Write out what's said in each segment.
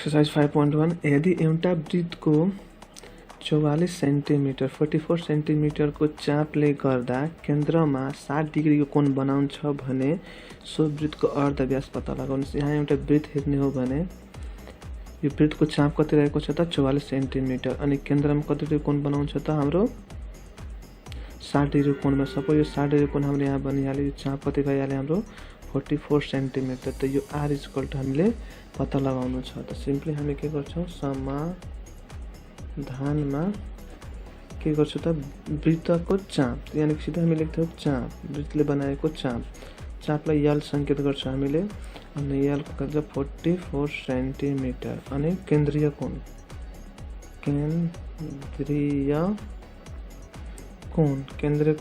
Exercise 5.1 यदि एउटा वृत्तको 44 centimetre 44 सेन्टिमिटरको चापले गर्दा केन्द्रमा 60 डिग्रीको कोण बनाउँछ भने सो वृत्तको अर्धव्यास पत्ता लगाउनुहोस्। यहाँ एउटा वृत्त हेर्ने हो भने यो वृत्तको चाप कति रहेको छ त 44 सेन्टिमिटर अनि केन्द्रमा कति डिग्री कोण बनाउँछ त हाम्रो 60 डिग्री कोणमा। सपोज यो 60 डिग्री कोण हाम्रो यहाँ बनिहाल्यो, यो चाप कति भइहाल्यो हाम्रो 44 सेन्टिमिटर। त यो आर इक्वल टु हामीले पत्ता लगाउनु छ। त सिम्पली हामी के गर्छौँ समाधानमा के गर्छौँ त वृत्तको चाप यानी कि सिधा हामी लेख्छौँ चाप, वृत्तले बनाएको चाप, चापलाई यल संकेत गर्छौँ हामीले अनि यलको कति 44 सेन्टिमिटर अनि केन्द्रीय कोण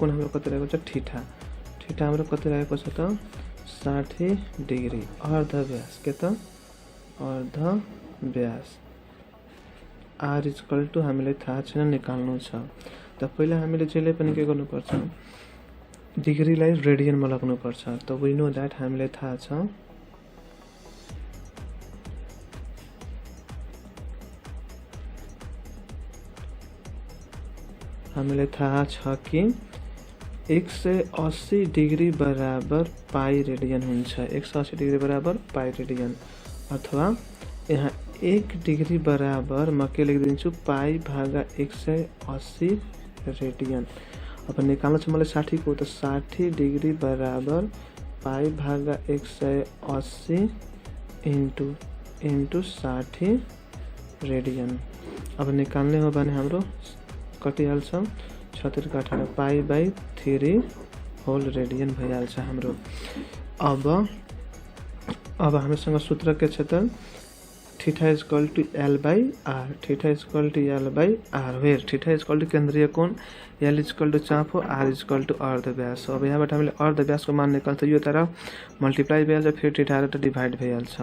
हाम्रो कति रहेको छ थीटा हाम्रो कति रहेको छ त 60 डिग्री। अर्धव्यास के त अर्धव्यास आर इक्वल टु हामीलाई थाहा छैन निकाल्नु छ। त पहिला हामीले जहिले पनि के गर्नुपर्छ डिग्रीलाई रेडियनमा लाग्नुपर्छ। त वी नो दैट हामीलाई थाहा छ कि 180 डिग्री बराबर पाई रेडियन हुन्छ। 180 डिग्री बराबर पाई रेडियन अथवा यहाँ 1 डिग्री बराबर म के लेखिदिन्छु पाई भागा 180 रेडियन। अब निकाल्नु छ मलाई 60 को, त 60 डिग्री बराबर पाई भागा 180 इन्टु 60 रेडियन। अब निकाल्ने हो भने हाम्रो कति हाल्छ 36 का 18 पाई बाई 3 होल रेडियन भइहाल्छ हाम्रो। अब हामीसँग सूत्र के छ त theta equal to L by R. Theta equal to L by R where theta equal to केन्द्रीय कोण, एल इक्वल टु चाप हो, आर इक्वल टु अर्धव्यास हो। अब यहाँबाट हामीले अर्धव्यासको मान निकाल्छ, यो तरफ मल्टिप्लाई भइहाल्छ फेरि थीटा र डिभाइड भइहाल्छ।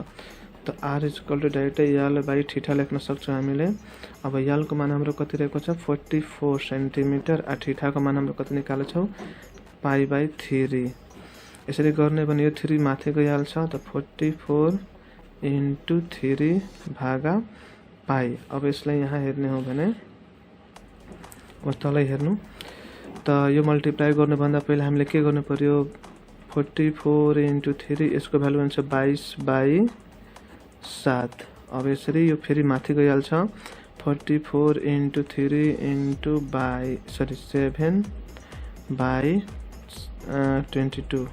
त are equal to direct L by theta लेख्न सक्छौँ हामीले। अब यलको मान हाम्रो कति रहेको छ 44 सेन्टिमिटर र थीटाको मान हाम्रो कति निकाल्छौँ पाई बाई 3। यसरी गर्ने भने यो 3 माथि गइहाल्छ। त 44 इन्टु 3 भागा पाई। अब यसलाई यहाँ हेर्ने हो भने तलै हेर्नु त यो मल्टिप्लाई गर्नुभन्दा पहिला हामीले के गर्नु पर्यो 44 इन्टु 3 यसको भ्यालु हुन्छ 22 बाई 7। अब यसरी यो फेरि माथि गइहाल्छ 44 इन्टु 3 इन्टु 7 बाई 22।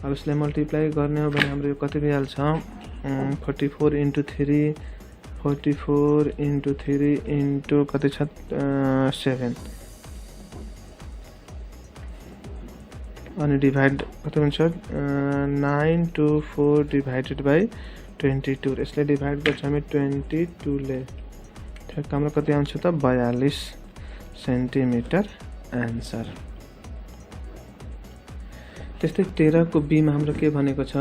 अब यसलाई मल्टिप्लाई गर्ने हो भने हाम्रो यो कति भइहाल्छ 44 इन्टु 3 44 इन्टु 3 इन्टु कति छ 7 अनि डिभाइड कति हुन्छ 924 डिभाइडेड बाई 22। यसले डिभाइड गर्छ हामी 22 ले हाम्रो कति आउँछ त 42 सेन्टिमिटर एन्सर। त्यस्तै 13 को बी मा हाम्रो के भनेको छ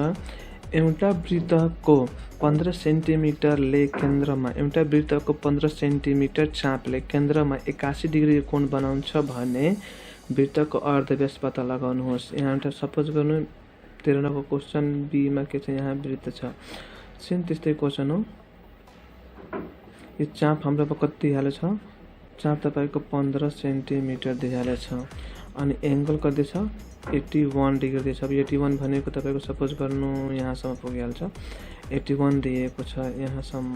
एउटा वृत्तको 15 सेन्टिमिटरले केन्द्रमा एउटा वृत्तको 15 सेन्टिमिटर चापले केन्द्रमा 81 डिग्री कोण बनाउँछ भने वृत्तको अर्धव्यास पत्ता लगाउनुहोस्। यहाँ एउटा सपोज गर्नु 13 को क्वेसन बी मा के छ यहाँ वृत्त छ सेम त्यस्तै क्वेसन हो। यो चाप हाम्रो कति दिइहाल्यो छ चाप तपाईको 15 सेन्टिमिटर दिइहाल्यो छ अनि एंगल कति छ 81 डिग्री दिएछ। अब 81 भनेको तपाईको सपोज गर्नु यहाँसम्म पुगिहाल्छ 81 दिएको छ यहाँसम्म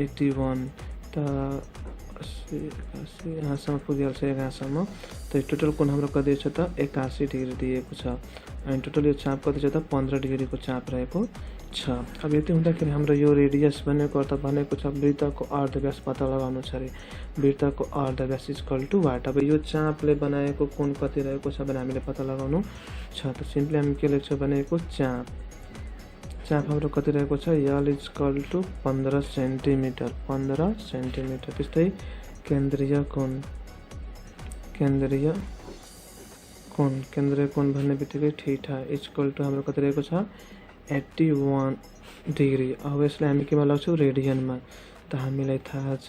81 त यहाँसम्म पुगिहाल्छ यहाँसम्म। त टोटल कोण हाम्रो कति छ त 81 डिग्री दिएको छ अनि टोटल यो चाप कति छ त 15 डिग्रीको चाप रहेको छ। अब यति हुँदाखेरि हाम्रो यो रेडियस भनेको अर्थ भनेको छ वृत्तको अर्धव्यास पत्ता लगाउनु छ रे। वृत्तको अर्धव्यास इक्वल टु वाट। अब यो चापले बनाएको कोण कति रहेको छ भने हामीले पत्ता लगाउनु छ। त सिम्पली हामी के लेख्छौँ भनेको चाप हाम्रो कति रहेको छ यल इक्वल टु 15 सेन्टिमिटर त्यस्तै केन्द्रीय कोण भन्ने बित्तिकै थीटा इक्वल टु हाम्रो कति रहेको छ 81 डिग्री। अब यसलाई हामी केमा लाग्छौँ रेडियनमा। त हामीलाई थाहा छ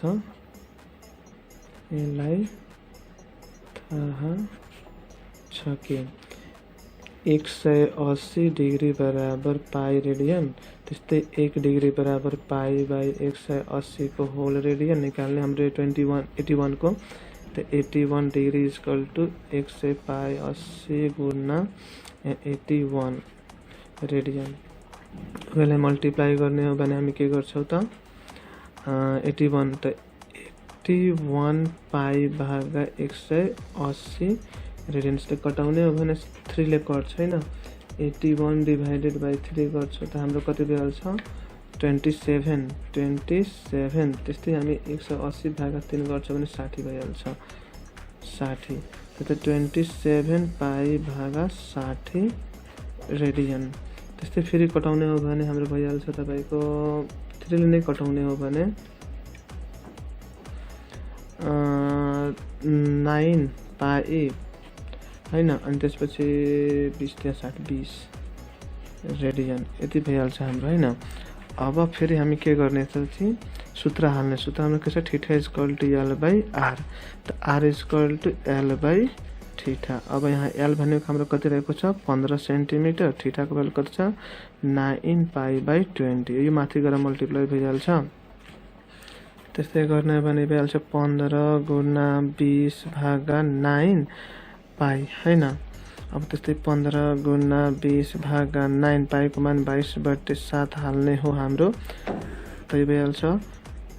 कि 180 डिग्री बराबर पाई रेडियन। त्यस्तै 1 डिग्री बराबर पाई बाई 180 को होल रेडियन निकाल्ने हाम्रो 81 को। तो 81 डिग्री इक्वल टू 1 पाई 80 गुना 81 रेडियन। यसलाई मल्टिप्लाई गर्ने हो भने हामी के गर्छौँ त 81 त 81 पाई भागा 180 रेडियन। जस्तै कटाउने हो भने 3 ले कट छैन, 81 डिभाइडेड बाई 3 गर्छौँ त हाम्रो कति भइहाल्छ 27। त्यस्तै हामी 180 भागा 3 गर्छौँ भने 60 भइहाल्छ 60। त 27 पाई भागा 60 रेडियन। त्यस्तै फेरि कटाउने हो भने हाम्रो भइहाल्छ तपाईको 3 ले नै कटाउने हो भने 9 पाई हैन, अनि त्यसपछि 20 त्यहाँ 60 20 रेडियन यति भइहाल्छ हाम्रो हैन। अब फेरि हामी के गर्ने त सूत्र हाल्ने। सूत्र हाम्रो के छ theta equal to L by r. त are equal to L by theta. अब यहाँ एल भनेको हाम्रो कति रहेको छ 15 सेन्टिमिटर, थीटाको भ्यालु कति छ 9 पाई बाई 20। यो माथि गएर मल्टिप्लाई भइहाल्छ। त्यस्तै गर्ने भने भइहाल्छ 15 गुना 20 भागा 9 पाई हैन। अब त्यस्तै 15 गुना 20 भागा 9 पाईको मान 22/7 हाल्ने हो हाम्रो। त्यही भइहाल्छ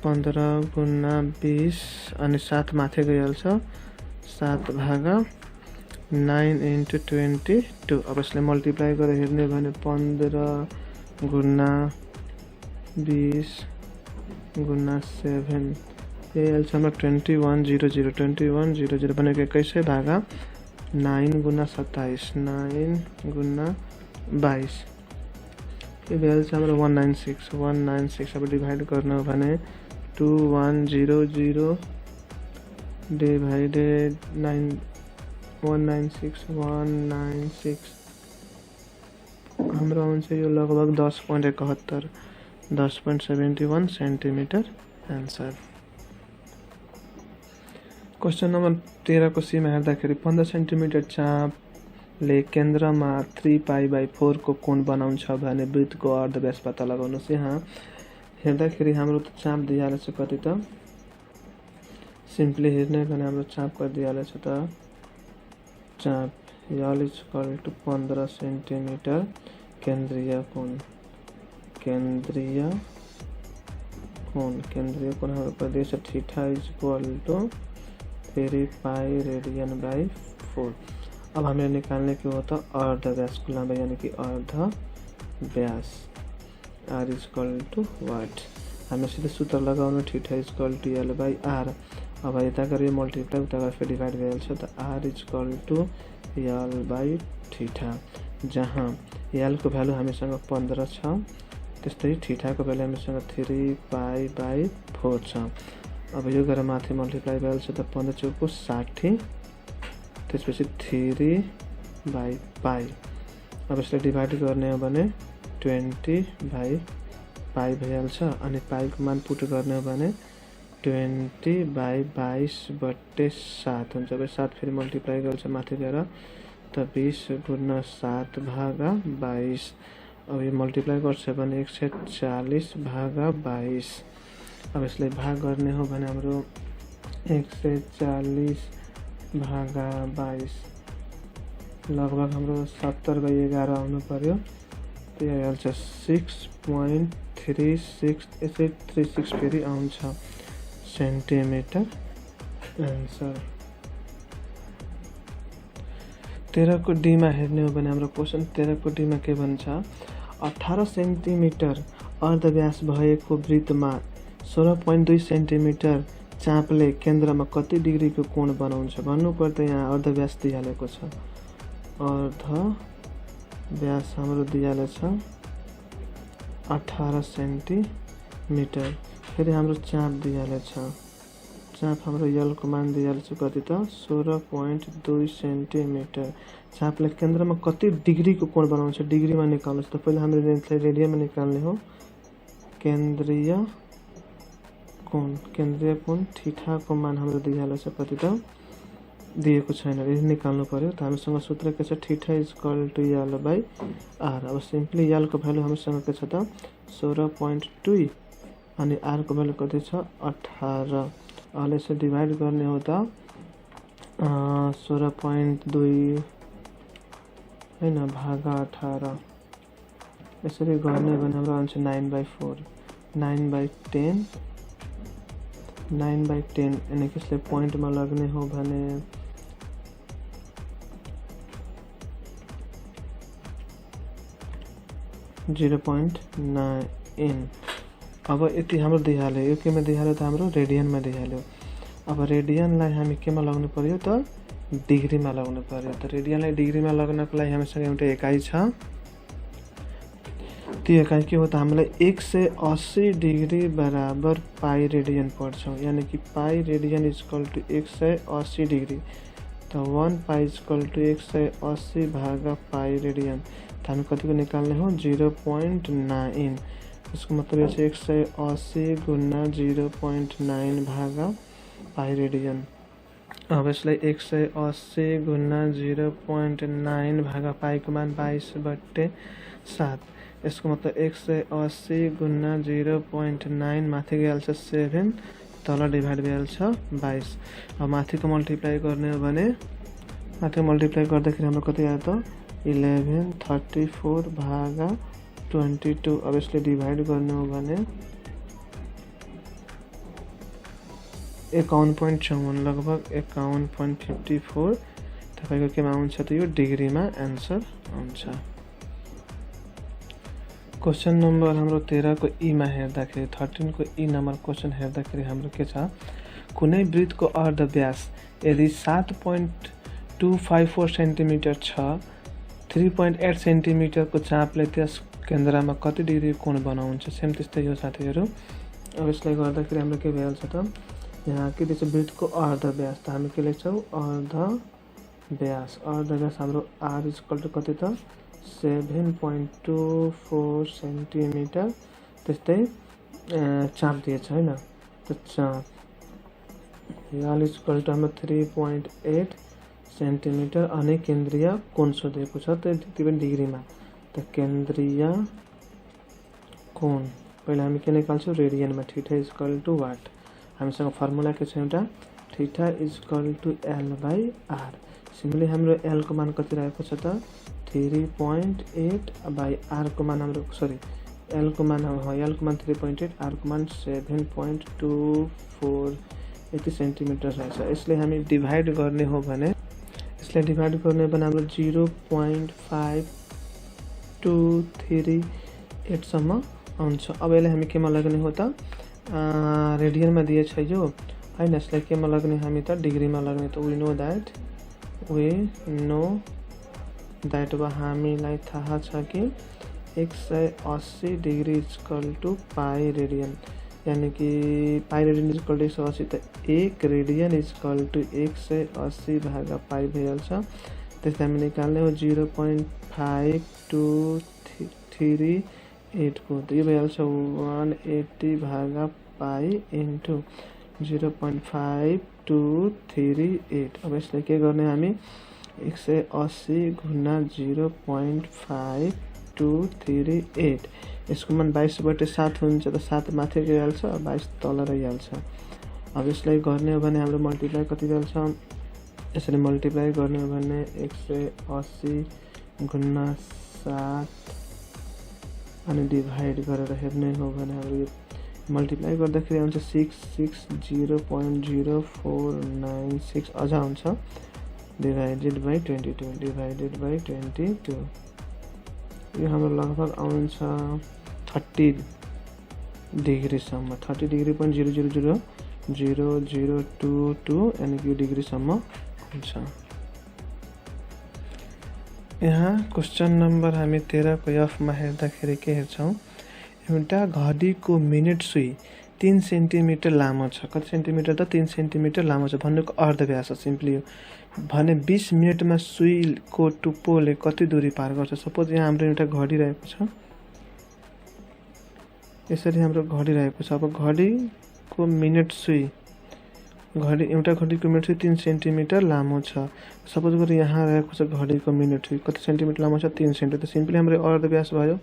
15 गुना 20 अनि 7 माथि गइहाल्छ 7 भागा 9 into 22। अब यसलाई मल्टिप्लाई गरेर हेर्ने भने 15 गुना 20 गुना 7 यही हाल्छ हाम्रो 2100। 2100 भनेको 21 भागा 9 गुना 27 9 गुना 22 ये भइहाल्छ हाम्रो 196। अब डिभाइड गर्ने हो भने 2100 डिभाइडेड 9 196 हाम्रो आउँछ यो लगभग 10.71 10.71 सेन्टिमिटर एन्सर। क्वेशन नम्बर 13 को सीमा हेर्दाखेरि 15 सेन्टिमिटर चापले केन्द्रमा 3 पाई बाई 4 को कोण बनाउँछ भने वृत्तको अर्धव्यास पत्ता लगाउनुहोस्। यहाँ हेर्दाखेरि हाम्रो चाप दिइहालेछ कति त सिम्पली हेर्ने भने हाम्रो चाप कति दिइहालेछ त चाप यल इक्वल टू 15 सेन्टिमिटर केन्द्रीय कोण हाम्रो प्रदेश थीटा इक्वल टू फेरि पाई रेडियन बाई 4। अब हमें निकालने के होता अर्धव्यास को लंबाई यानी कि अर्धव्यास आर इक्वल टू वाट। हमें सीधे सूत्र लगाउनु theta equal to L by R. अब यता गरी मल्टिप्लाई उता गरी फेरि डिभाइड भइहाल्छ त are equal to L by theta, जहाँ एल को भ्यालु हामीसँग 15 छ, त्यस्तै थीटा को भ्यालु हामीसँग 3 पाई बाई 4 छ। अब यो गरेर माथि मल्टिप्लाई भइहाल्छ त 15 चौको 60 त्यसपछि 3 बाई पाई। अब यसलाई डिभाइड गर्ने हो भने 20 बाई पाई भइहाल्छ अनि पाईको मान पुट गर्ने हो भने 20 बाई 22/7 हुन्छ। अब 7 फेरि मल्टिप्लाई गर्छ माथि गएर त 20 गुना 7 भागा 22। अब यो मल्टिप्लाई गर्छ भने 140 भागा 22। अब यसलाई भाग गर्ने हो भने हाम्रो 140 भागा 22 लगभग हाम्रो 70/11 आउनु पर्यो। त्यही हाल्छ 6.36 फेरि आउँछ सेन्टिमिटर एन्सर। 13 को डी मा हेर्ने हो भने हाम्रो क्वेशन 13 को डी मा के भन्छ 18 सेन्टिमिटर अर्धव्यास भएको वृत्तमा 16.2 सेन्टिमिटर चापले केन्द्रमा कति डिग्री को कोण बनाउँछ भन्नुपर्दा यहाँ अर्धव्यास दिइहालेको छ। अर्धव्यास हाम्रो दिइहालेछ 18 सेन्टिमिटर। फेरि हाम्रो चाप दिइहालेछ, चाप हाम्रो यल को मान दिइहालेछ कति त 16.2 सेन्टिमिटर। चापले केन्द्रमा कति डिग्री को कोण बनाउँछ डिग्रीमा निकाल्नुहोस् त। पहिला हाम्रो लेन्थलाई रेडियनमा निकाल्ने हो। केन्द्रीय कोण थीटा को मान हाम्रो दिइहालेछ कति त दिएको छैन, यही निकाल्नु पर्यो। त हामीसँग सूत्र के छ, theta equal to L by R. अब सिम्पली एल को भ्यालु हामीसँग के छ त 16.2 अनि आर को भ्यालु कति छ 18। अहिले यसो डिभाइड गर्ने हो त 16.2 हैन भागा 18 यसरी गर्ने भने हाम्रो आन्सर 9/4 9/10 9/10 यानी कि यसले पोइन्टमा लाग्ने हो भने 0.9। अब यति हाम्रो दिइहाल्यो, यो केमा दिइहाल्यो त हाम्रो रेडियनमा दिइहाल्यो। अब रेडियनलाई हामी केमा लगाउनु पर्यो त डिग्रीमा लगाउनु पर्यो। त रेडियनलाई डिग्रीमा लगाउनको लागि हामीसँग एउटा एकाइ छ, त्यो एकाइ के हो त हामीलाई 180 डिग्री बराबर पाई रेडियन पढ्छौँ, यानी कि pi radian equal to 180 degree. त 1 पाई इक्वल टु 180 भागा पाई रेडियन। त हामी कतिको निकाल्ने हो 0.9। इसको मतलब ये 180 गुना 0.9 भागा पाई रेडियन। अब यसलाई 180 गुना 0.9 भागा पाई को मान 22/7। यसको मतलब 180 गुना 0.9 माथि गइहाल्छ 7, तल डिभाइड भइहाल्छ 22। अब माथिको मल्टिप्लाई गर्ने हो भने माथि मल्टिप्लाई गर्दाखेरि हाम्रो कति आयो त 1134 भागा 22। अब यसले डिभाइड गर्ने हो भने 51.54 लगभग 51.54 तपाईको केमा आउँछ त यो डिग्रीमा आन्सर आउँछ। क्वेशन नम्बर हाम्रो 13 को ई मा हेर्दाखेरि 13 को ई नम्बर क्वेशन हेर्दाखेरि हाम्रो के छ, कुनै वृत्तको अर्ध व्यास यदि 7.254 सेन्टिमिटर छ 3.8 सेन्टिमिटर को चापले त्यस केन्द्रमा कति डिग्री कोण बनाउँछ। सेम त्यस्तै हो साथीहरु। अब यसलाई गर्दाखेरि हाम्रो के भइहाल्छ त यहाँ के दिन्छ वृत्तको अर्ध व्यास। त हामी के लेख्छौं अर्ध व्यास। अर्ध व्यास हाम्रो r इक्वल टु कति त 7.24 सेन्टिमिटर। त्यस्तै चाप दिएछ हैन, त चाप l इक्वल टु हाम्रो 3.8 सेन्टिमिटर अनि केन्द्रीय कोण सोधेको छ त त्यति पनि डिग्रीमा। त केन्द्रीय कोण पहिला हामी के निकाल्छौं रेडियनमा। थीटा इक्वल टु वाट हामीसँग फर्मुला के छ एउटा theta equal to l by r। Simply हाम्रो l को मान कति रहेको छ त 3.8 बाई r को मान हाम्रो l को मान 3.8 r को मान 7.24 यति सेन्टिमिटर रहेछ। यसले हामी डिभाइड गर्ने हो भने हाम्रो 0.5238 सम्म आउँछ। अब यसलाई हामी केमा लाग्ने हो त रेडियनमा दिएछ यो हैन, यसलाई केमा लाग्ने हामी त डिग्रीमा लाग्ने। त वी नो दैट वा हामीलाई थाहा छ कि 180 degree equal to pi radian, यानी कि पाई रेडियन इक्वल टु 180 त 1 रेडियन इक्वल टु 180 भागा पाई भइहाल्छ। त्यसलाई हामी निकाल्ने हो 0.5238 को। त यो भइहाल्छ 180 भागा पाई इन्टु 0.5238। अब यसलाई के गर्ने हामी 180 गुना 0.5238। यसको मान 22/7 हुन्छ। त 7 माथि गइहाल्छ 22 तल रहिहाल्छ। अब यसलाई गर्ने हो भने हाम्रो मल्टिप्लाई कति भइहाल्छ, यसरी मल्टिप्लाई गर्ने हो भने 180 गुना 7 अनि डिभाइड गरेर हेर्ने हो भने हाम्रो मल्टिप्लाई गर्दाखेरि आउँछ 660.0496 अझ आउँछ डिभाइडेड बाई 22 यो हाम्रो लगभग आउँछ 30 डिग्री सम्म 30.000022 यानी कि डिग्री सम्म हुन्छ। यहाँ क्वेशन नम्बर हामी 13 को एफ मा हेर्दाखेरि के हेर्छौं, एउटा घडीको मिनेट सुई 3 सेन्टिमिटर लामो छ। कति सेन्टिमिटर त 3 सेन्टिमिटर लामो छ भन्नुको अर्ध व्यास हो सिम्पली हो भने 20 मिनेटमा सुईको टुप्पोले कति दूरी पार गर्छ। सपोज यहाँ हाम्रो एउटा घडी रहेको छ, यसरी हाम्रो घडी रहेको छ। अब घडीको मिनेट सुई घडीको मिनेट 3 सेन्टिमिटर लामो छ। सपोज गरी यहाँ रहेको छ घडीको मिनेट कति सेन्टिमिटर लामो छ 3 सेन्टिमिटर, त सिम्पली हाम्रो अर्ध व्यास भयो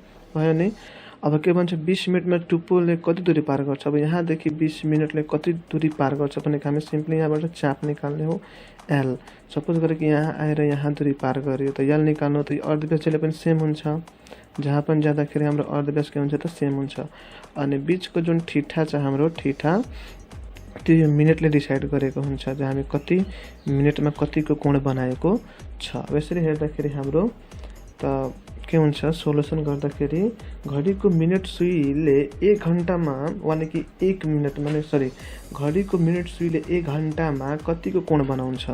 नि। अब के भन्छ 20 मिनटमा टुप्पोले कति दूरी पार गर्छ। अब यहाँदेखि 20 मिनटले कति दूरी पार गर्छ भनेको हामी सिम्पली यहाँबाट चाप निकाल्ने हो एल। सपोज गरी कि यहाँ आएर यहाँ दूरी पार गर्यो त एल निकाल्नु, त अर्ध व्यास जहिले पनि सेम हुन्छ, जहाँ पनि जाँदाखेरि हाम्रो अर्ध व्यास के हुन्छ त सेम हुन्छ। अनि बिचको जुन ठिठा छ हाम्रो ठिठा त्यो मिनेटले डिसाइड गरेको हुन्छ, जहाँ हामी कति मिनेटमा कतिको कोण बनाएको छ। यसरी हेर्दाखेरि हाम्रो त के हुन्छ सोलुसन गर्दाखेरि घडीको मिनेट सुईले 1 घण्टामा वाने कि 1 मिनेटमा नै घडीको मिनेट सुईले 1 घण्टामा कतिको कोण बनाउँछ।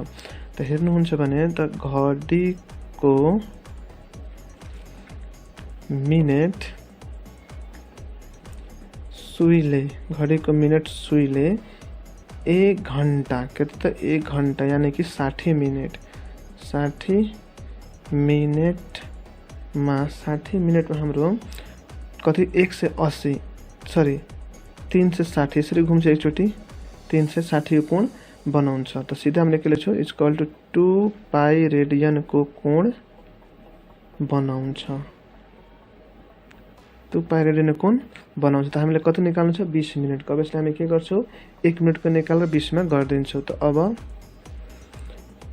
त हेर्नुहुन्छ भने त घडीको मिनेट सुईले 1 घण्टा कति त 1 घण्टा यानी कि 60 मिनेट 60 मिनेटमा हाम्रो कति 360 यसरी घुम्छ एकचोटि 360 को कोण बनाउँछ। त सिधा हामीले के लेख्छौँ इक्वल टु 2 पाई रेडियनको कोण बनाउँछ। 2 पाई रेडियनको कोण बनाउँछ। त हामीले कति निकाल्नु छ 20 मिनेटको। अब यसलाई हामी के गर्छौँ 1 मिनेटको निकालेर 20 मा गरिदिन्छौँ। त अब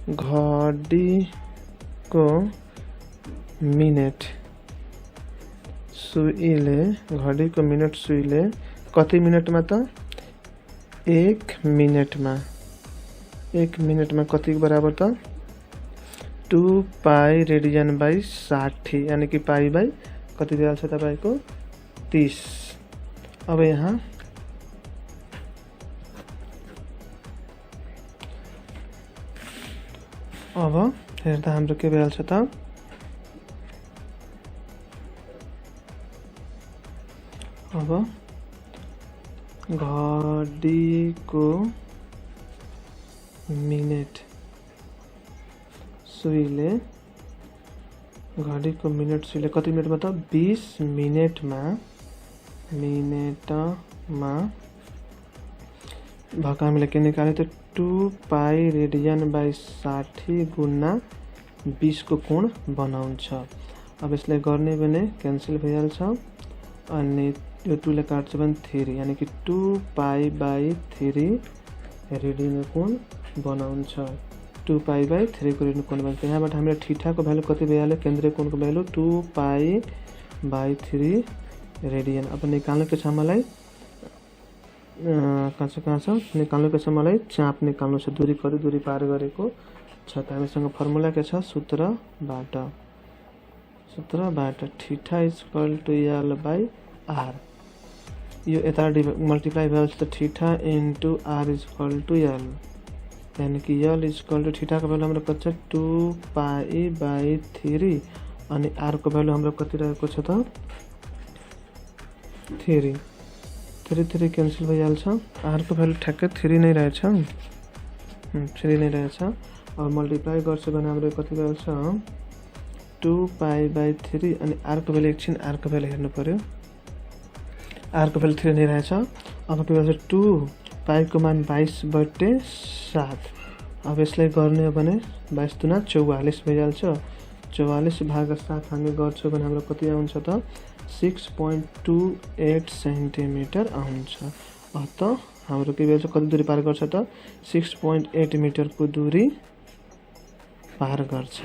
घडीको मिनेट सुईले कति मिनेटमा त 1 मिनेटमा कति बराबर त 2 पाई रेडियन बाई 60 यानी कि पाई बाई कति भइहाल्छ तपाईको 30। अब यहाँ अब हेर्दा हाम्रो के भइहाल्छ त अब घडीको मिनेट सुईले कति मिनेटमा त 20 मिनेटमा भएको हामीले के निकाल्यो त 2 पाई रेडियन बाई 60 गुणा 20 को कोण बनाउँछ। अब यसलाई गर्ने भने क्यान्सल भइहाल्छ अनि यो 2 ले काट्छ भने 3 यानी कि 2 पाई बाई 3 रेडियन कोण बनाउँछ। 2 पाई बाई 3 को रेडियन कोण बनाउँछ। यहाँबाट हामीले ठिठाको भ्यालु कति भइहाल्यो केन्द्रीय कोणको भ्यालु 2 पाई बाई 3 रेडियन। अब निकाल्नुको छ मलाई कहाँ छ निकाल्नुको छ मलाई चाप निकाल्नु छ दूरी कति दूरी पार गरेको छ। त हामीसँग फर्मुला के छ सूत्रबाट theta equal to L by R. यो यता मल्टिप्लाई भइहाल्छ त theta into R equal to L यानी कि एल इक्वल टु थीटा को भ्यालु हाम्रो कति छ 2 पाई बाई 3 अनि आर को भ्यालु हाम्रो कति रहेको छ त 3 क्यान्सल भइहाल्छ। आर को भ्यालु ठ्याक्कै 3 नै रहेछ 3 नै रहेछ। अब मल्टिप्लाई गर्छु भने हाम्रो कति भइहाल्छ 2 पाई बाई 3 अनि आर को भ्यालु एकछिन आर को भ्यालु हेर्नु पर्यो आर को भ्यालु 3 नै रहेछ। अब के भन्छ 2 पाई को मान 22/7। अब यसलाई गर्ने हो भने 22 दुना 44 भइहाल्छ। 44/7 हामी गर्छौँ भने हाम्रो कति आउँछ त 6.28 सेन्टिमिटर आउँछ। त हाम्रो के भन्छ कति दूरी पार गर्छ त 6.8 मिटर को दूरी पार गर्छ।